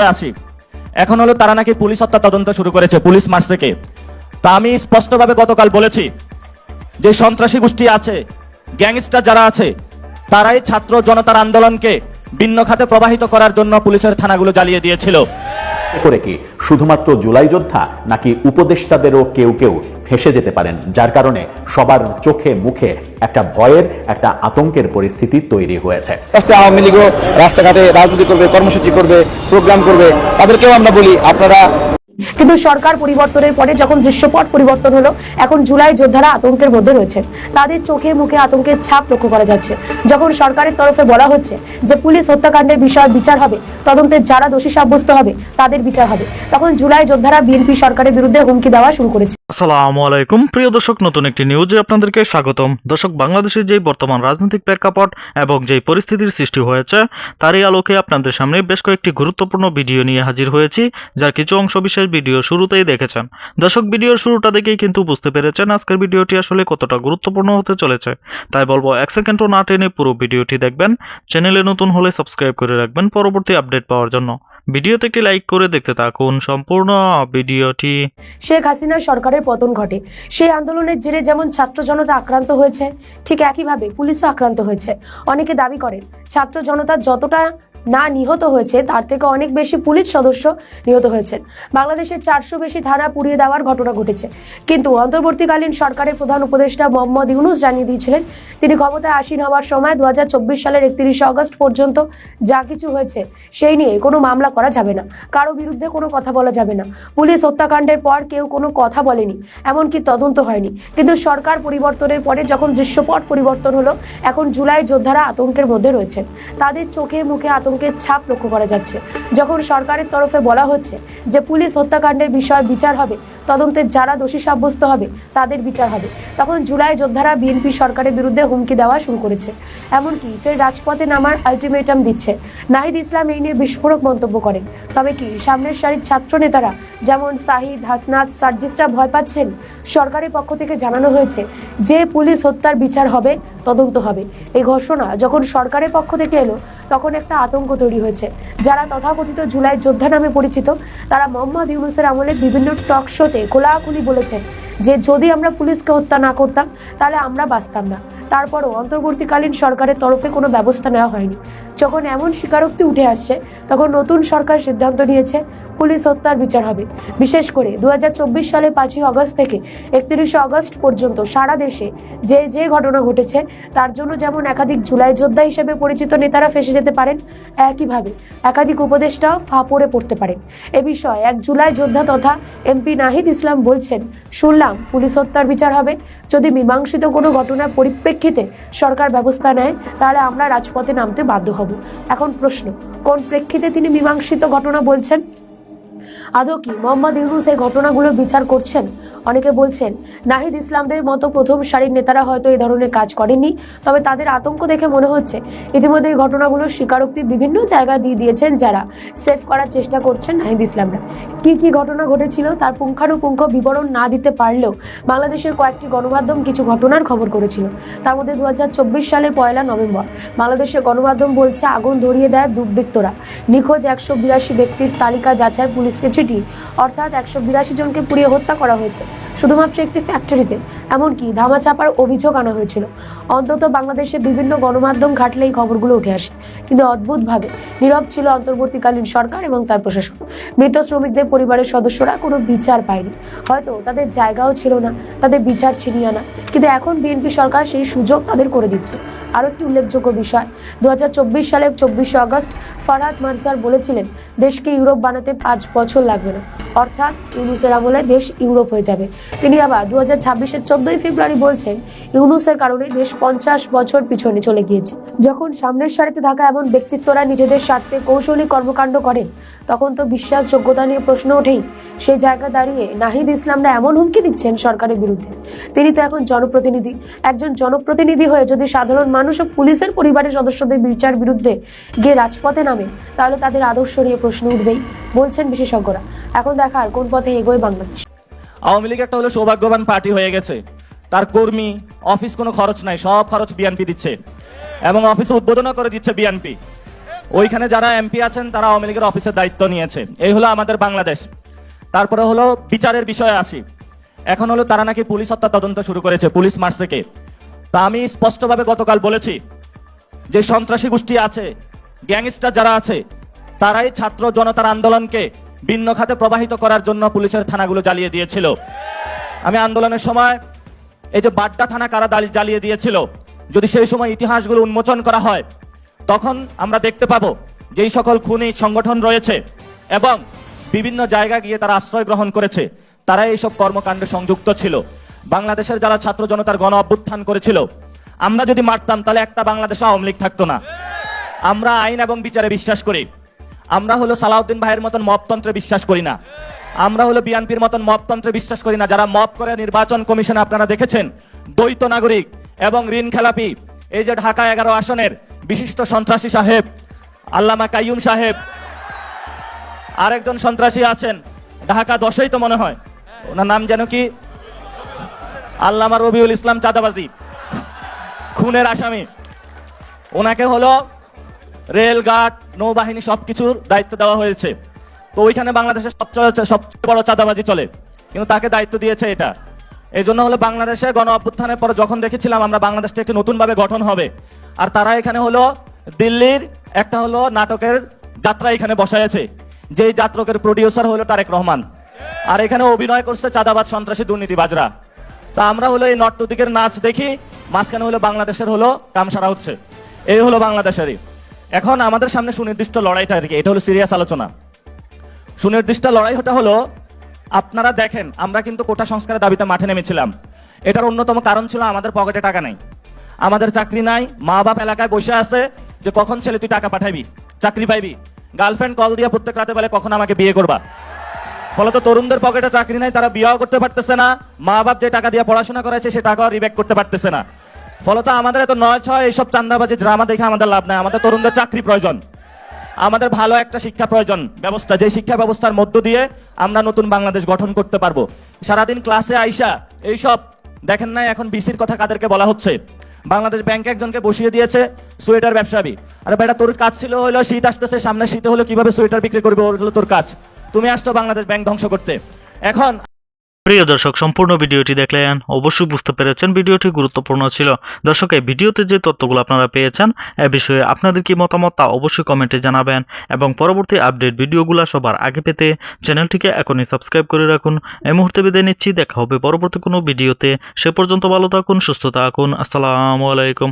আসি। এখন হলো তারা নাকি পুলিশ হত্যা তদন্ত শুরু করেছে, পুলিশ মারছে কে। তা আমি স্পষ্টভাবে গতকাল বলেছি যে সন্ত্রাসী গোষ্ঠী আছে, গ্যাংস্টার যারা আছে, তারাই ছাত্র জনতার আন্দোলনকে ভিন্ন খাতে প্রবাহিত করার জন্য পুলিশের থানাগুলো জ্বালিয়ে দিয়েছিল। করে কি শুধুমাত্র জুলাই যোদ্ধা নাকি উপদেষ্টাদেরও কেউ কেউ ফেঁসে যেতে পারেন, যার কারণে সবার চোখে মুখে একটা ভয়ের, একটা আতঙ্কের পরিস্থিতি তৈরি হয়েছে। আওয়ামী লীগও রাস্তাঘাটে রাজনীতি করবে, কর্মসূচি করবে, প্রোগ্রাম করবে, তাদেরকেও আমরা বলি আপনারা। কিন্তু সরকার পরিবর্তনের পরে যখন দৃশ্যপট পরিবর্তন হলো, এখন জুলাই যোদ্ধারা আতঙ্কের মধ্যে রয়েছে। তাদের চোখে মুখে আতঙ্কের ছাপ লক্ষ্য করা যাচ্ছে। যখন সরকারের তরফে বলা হচ্ছে যে পুলিশ হত্যাকাণ্ডের বিষয়ে বিচার হবে, তদন্তে যারা দোষী সাব্যস্ত হবে তাদের বিচার হবে, তখন জুলাই যোদ্ধারা বিএনপি সরকারের বিরুদ্ধে হুমকি দেওয়া শুরু করেছে। আসসালামু আলাইকুম প্রিয় দর্শক, নতুন একটি নিউজে আপনাদেরকে স্বাগতম। দর্শক, বাংলাদেশের যেই বর্তমান রাজনৈতিক প্রেক্ষাপট এবং যেই পরিস্থিতির সৃষ্টি হয়েছে তারই আলোকে আপনাদের সামনে বেশ কয়েকটি গুরুত্বপূর্ণ ভিডিও নিয়ে হাজির হয়েছি, যার কিছু অংশ বিশেষ ভিডিও শুরুতেই দেখেছেন। দর্শক, ভিডিওর শুরুটা দেখেই কিন্তু বুঝতে পেরেছেন আজকের ভিডিওটি আসলে কতটা গুরুত্বপূর্ণ হতে চলেছে। তাই বলবো এক সেকেন্ডও না টেনে পুরো ভিডিওটি দেখবেন। চ্যানেলে নতুন হলে সাবস্ক্রাইব করে রাখবেন পরবর্তী আপডেট পাওয়ার জন্য। ভিডিওতে একটি লাইক করে দেখতে থাকুন সম্পূর্ণ ভিডিওটি। শেখ হাসিনার সরকারের পতন ঘটে, সেই আন্দোলনের জেরে যেমন ছাত্র জনতা আক্রান্ত হয়েছে, ঠিক একইভাবে পুলিশও আক্রান্ত হয়েছে। অনেকে দাবি করেন ছাত্র জনতা যতটা না নিহত হয়েছে তার থেকে অনেক বেশি পুলিশ সদস্য নিহত হয়েছেন। বাংলাদেশের 400 বেশি থানা পুড়িয়ে দেওয়ার ঘটনা ঘটেছে। কিন্তু অন্তর্বর্তীকালীন সরকারের প্রধান উপদেষ্টা মোহাম্মদ ইউনূস জানিয়ে দিয়েছিলেন তিনি ক্ষমতায় আসীন হওয়ার সময় 2024 সালের 31 আগস্ট পর্যন্ত যা কিছু হয়েছে সেই নিয়ে কোনো মামলা করা যাবে না, কারো বিরুদ্ধে কোনো কথা বলা যাবে না। পুলিশ হত্যাকাণ্ডের পর কেউ কোনো কথা বলেনি, এমনকি তদন্ত হয়নি। কিন্তু সরকার পরিবর্তনের পরে যখন দৃশ্যপট পরিবর্তন হলো, এখন জুলাই যোদ্ধারা আতঙ্কের মধ্যে রয়েছে। তাদের চোখে মুখে আতঙ্কের ছাপ লক্ষ্য করা যাচ্ছে। যখন সরকারের তরফে বলা হচ্ছে যে পুলিশ হত্যাকাণ্ডের বিষয়ে বিচার হবে, তদন্তে যারা দোষী সাব্যস্ত হবে তাদের বিচার হবে, তখন জুলাই যোদ্ধারা বিএনপি সরকারের বিরুদ্ধে হুমকি দেওয়া শুরু করেছে। এমনকি ফের রাজপথে নামার আলটিমেটাম দিচ্ছে। নাহিদ ইসলাম এই নিয়ে বিস্ফোরক মন্তব্য করেন। তবে কি সামনের সারির ছাত্র নেতারা যেমন সাহিদ, হাসনাত, সার্জিসরা ভয় পাচ্ছেন? সরকারের পক্ষ থেকে জানানো হয়েছে যে পুলিশ হত্যার বিচার হবে, তদন্ত হবে। এই ঘোষণা যখন সরকারের পক্ষ থেকে এলো, তখন একটা আতঙ্ক তৈরি হয়েছে। যারা তথাকথিত জুলাই যোদ্ধা নামে পরিচিত, তারা মোহাম্মদ ইউনূসের আমলে বিভিন্ন টক শোতে খোলাখুলি বলেছেন যে যদি আমরা পুলিশকে হত্যা না করতাম তাহলে আমরা বাঁচতাম না। তারপরও অন্তর্বর্তীকালীন সরকারের তরফে কোনো ব্যবস্থা নেওয়া হয়নি। যখন এমন স্বীকারোক্তি উঠে আসছে, তখন নতুন সরকার সিদ্ধান্ত নিয়েছে পুলিশ হত্যার বিচার হবে। বিশেষ করে 2024 সালে 5ই আগস্ট থেকে 31 আগস্ট পর্যন্ত সারা দেশে যে যে ঘটনা ঘটেছে তার জন্য যেমন একাধিক জুলাই যোদ্ধা হিসেবে পরিচিত নেতারা ফেঁসে যেতে পারেন, একইভাবে একাধিক উপদেষ্টাও ফাঁপড়ে পড়তে পারেন। এ বিষয়ে এক জুলাই যোদ্ধা তথা এমপি নাহিদ ইসলাম বলছেন, শুনলাম পুলিশ হত্যার বিচার হবে। যদি মীমাংসিত কোনো ঘটনার পরিপ্রেক্ষিতে সরকার ব্যবস্থা নেয় তাহলে আমরা রাজপথে নামতে বাধ্য হব। এখন প্রশ্ন, কোন প্রেক্ষিতে তিনি মীমাংসিত ঘটনা বলছেন? আদৌ কি মোহাম্মদ ইউনূস এই ঘটনাগুলোর বিচার করছেন? অনেকে বলছেন নাহিদ ইসলামদের মতো প্রথম সারির নেতারা হয়তো এই ধরনের কাজ করেননি, তবে তাদের আতঙ্ক দেখে মনে হচ্ছে ইতিমধ্যে এই ঘটনাগুলোর স্বীকারোক্তি বিভিন্ন জায়গায় দিয়ে দিয়েছেন যারা সেভ করার চেষ্টা করছেন নাহিদ ইসলামরা। কি কি ঘটনা ঘটেছিল তার পুঙ্খানুপুঙ্খ বিবরণ না দিতে পারলেও বাংলাদেশের কয়েকটি গণমাধ্যম কিছু ঘটনার খবর করেছিল। তার মধ্যে 2024 সালের 1 নভেম্বর বাংলাদেশের গণমাধ্যম বলছে আগুন ধরিয়ে দেয় দুর্বৃত্তরা। নিখোঁজ 182 ব্যক্তির তালিকা যাচাই পুলিশকে চিঠি, অর্থাৎ 182 জনকে পুড়িয়ে হত্যা করা হয়েছে শুধুমাত্র একটি ফ্যাক্টরিতে। এমনকি ধামাচাপার অভিযোগ আনা হয়েছিল। অন্তত বাংলাদেশের বিভিন্ন গণমাধ্যম ঘাটলে এই খবরগুলো উঠে আসে। কিন্তু অদ্ভুতভাবে নীরব ছিল অন্তর্বর্তীকালীন সরকার এবং তার প্রশাসন। মৃত শ্রমিকদের পরিবারের সদস্যরা কোনো বিচার পায়নি, হয়তো তাদের জায়গাও ছিল না তাদের বিচার ছিনিয়ে আনা। কিন্তু এখন বিএনপি সরকার সেই সুযোগ তাদের করে দিচ্ছে। আরও একটি উল্লেখযোগ্য বিষয়, 2024 সালের 24 আগস্ট ফরহাদ মার্জার বলেছিলেন দেশকে ইউরোপ বানাতে 5 বছর লাগবে না, অর্থাৎ ইউনূসের আমলে দেশ ইউরোপ হয়ে যাবে। তিনি আবার 2026-এর 14 ফেব্রুয়ারি বলছেন ইউনূসের কারণে দেশ 50 বছর পিছনে চলে গিয়েছে। যখন সামনের সারিতে থাকা এমন ব্যক্তিত্বরা নিজেদের স্বার্থে কৌশলী কর্মকাণ্ড করেন, তখন তো বিশ্বাসযোগ্যতা নিয়ে প্রশ্ন ওঠেই। সেই জায়গায় দাঁড়িয়ে নাহিদ ইসলামরা এমন হুমকি দিচ্ছেন সরকারের বিরুদ্ধে। তিনি তো এখন জনপ্রতিনিধি। একজন জনপ্রতিনিধি হয়ে যদি সাধারণ মানুষ ও পুলিশের পরিবারের সদস্যদের বিচার বিরুদ্ধে গিয়ে রাজপথে নামে, তাহলে তাদের আদর্শ নিয়ে প্রশ্ন উঠবেই, বলছেন বিশেষজ্ঞরা। এখন দেখার কোন পথে এগোয় বাংলাদেশ। আওয়ামী লীগ একটা হলো সৌভাগ্যবান পার্টি হয়ে গেছে, তার কর্মী অফিস কোনো খরচ নাই, সব খরচ বিএনপি দিচ্ছে এবং অফিসে উদ্বোধনও করে দিচ্ছে বিএনপি। ওইখানে যারা এমপি আছেন তারা আওয়ামী লীগের অফিসের দায়িত্ব নিয়েছে। এই হলো আমাদের বাংলাদেশ। তারপরে হলো বিচারের বিষয়ে আসি। এখন হলো তারা নাকি পুলিশ হত্যা তদন্ত শুরু করেছে, পুলিশ মারছে কে। তা আমি স্পষ্টভাবে গতকাল বলেছি যে সন্ত্রাসী গোষ্ঠী আছে, গ্যাংস্টার যারা আছে, তারাই ছাত্র জনতার আন্দোলনকে ভিন্ন খাতে প্রবাহিত করার জন্য পুলিশের থানাগুলো জ্বালিয়ে দিয়েছিল। আমি আন্দোলনের সময় এই যে বাড্ডা থানা কারা জ্বালিয়ে দিয়েছিল, যদি সেই সময় ইতিহাসগুলো উন্মোচন করা হয় তখন আমরা দেখতে পাবো যে এই সকল খুনি সংগঠন রয়েছে এবং বিভিন্ন জায়গা গিয়ে তারা আশ্রয় গ্রহণ করেছে, তারা এইসব কর্মকাণ্ডে সংযুক্ত ছিল। বাংলাদেশের যারা ছাত্র জনতার গণ অভ্যুত্থান করেছিল, আমরা যদি মারতাম তাহলে একটা বাংলাদেশে আওয়ামী লীগ থাকতো না। আমরা আইন এবং বিচারে বিশ্বাস করি। আমরা হলো সালাউদ্দিন ভাইয়ের মতন মবতন্ত্রে বিশ্বাস করি না। আমরা হলো বিএনপির মতন মবতন্ত্রে বিশ্বাস করি না। যারা মব করে নির্বাচন কমিশনে আপনারা দেখেছেন, দ্বৈত নাগরিক এবং ঋণ খেলাপি, এই যে ঢাকা 11 আসনের বিশিষ্ট সন্ত্রাসী সাহেব আল্লামা কাইয়ুম সাহেব, আরেকজন সন্ত্রাসী আছেন ঢাকা 10-এই তো মনে হয়, ওনার নাম যেন কি, আল্লামা রবিউল ইসলাম চাঁদাবাজি, খুনের আসামি। ওনাকে হলো রেলঘাট, নৌবাহিনী সবকিছুর দায়িত্ব দেওয়া হয়েছে। তো ওইখানে বাংলাদেশের সবচেয়ে বড় চাঁদাবাজি চলে, কিন্তু তাকে দায়িত্ব দিয়েছে এটা। এই জন্য হলো বাংলাদেশে গণ অভ্যুত্থানের পর যখন দেখেছিলাম আমরা বাংলাদেশটা একটি নতুনভাবে গঠন হবে, আর তারা এখানে হলো দিল্লির একটা হলো নাটকের যাত্রা এখানে বসাইছে, যেই যাত্রকের প্রডিউসার হলো তারেক রহমান, আর এখানে অভিনয় করছে চাঁদাবাজ সন্ত্রাসী দুর্নীতিবাজরা। তা আমরা হলো এই নর্তদিকের নাচ দেখি, মাঝখানে হলো বাংলাদেশের হলো কামসারা হচ্ছে। এই হলো বাংলাদেশেরই। এখন আমাদের সামনে সুনির্দিষ্ট লড়াইটা আর কি, এটা হলো সিরিয়াস আলোচনা। সুনির্দিষ্ট লড়াইটা হলো, আপনারা দেখেন আমরা কিন্তু কোটা সংস্কারের দাবিতে মাঠে নেমেছিলাম। এটার অন্যতম কারণ ছিল আমাদের পকেটে টাকা নাই, আমাদের চাকরি নাই। মা বাপ এলাকায় বসে আছে যে কখন ছেলে তুই টাকা পাঠাবি, চাকরি পাইবি। গার্লফ্রেন্ড কল দিয়ে প্রত্যেক রাতে বলে কখন আমাকে বিয়ে করবা। ফলত তরুণদের পকেটে চাকরি নাই, তারা বিয়েও করতে পারতেছে না। মা বাপ যে টাকা দিয়ে পড়াশোনা করেছে সে টাকাও রিব্যাক করতে পারতেছে না। ফলত আমাদের এত 9-6 এইসব চান্দাবাজি ড্রামা দেখে আমাদের লাভ নাই। আমাদের তরুণদের চাকরি প্রয়োজন, আমাদের ভালো একটা শিক্ষা প্রয়োজন ব্যবস্থা, যে শিক্ষা ব্যবস্থার মধ্য দিয়ে আমরা নতুন বাংলাদেশ গঠন করতে পারবো। সারাদিন ক্লাসে আইসা এইসব দেখেন নাই, এখন বিসির কথা কাদেরকে বলা হচ্ছে। বাংলাদেশ ব্যাংকে একজনকে বসিয়ে দিয়েছে সোয়েটার ব্যবসায়ী। আরে বেটা, তোর কাজ ছিল হলো শীত আসতেছে, সামনে শীতে হলো কিভাবে সোয়েটার বিক্রি করবে, ওর হলো তোর কাজ। তুমি আসছো বাংলাদেশ ব্যাংক ধ্বংস করতে। এখন প্রিয় দর্শক, সম্পূর্ণ ভিডিওটি দেখলেন, অবশ্যই বুঝতে পেরেছেন ভিডিওটি গুরুত্বপূর্ণ ছিল। দর্শক, এই ভিডিওতে যে তথ্যগুলো আপনারা পেয়েছেন এ বিষয়ে আপনাদের কি মতামত তা অবশ্যই কমেন্টে জানাবেন, এবং পরবর্তী আপডেট ভিডিওগুলো সবার আগে পেতে চ্যানেলটিকে এখনই সাবস্ক্রাইব করে রাখুন। এই মুহূর্তে বিদায় নিচ্ছি, দেখা হবে পরবর্তী কোনো ভিডিওতে। সে পর্যন্ত ভালো থাকুন, সুস্থ থাকুন। আসসালামু আলাইকুম।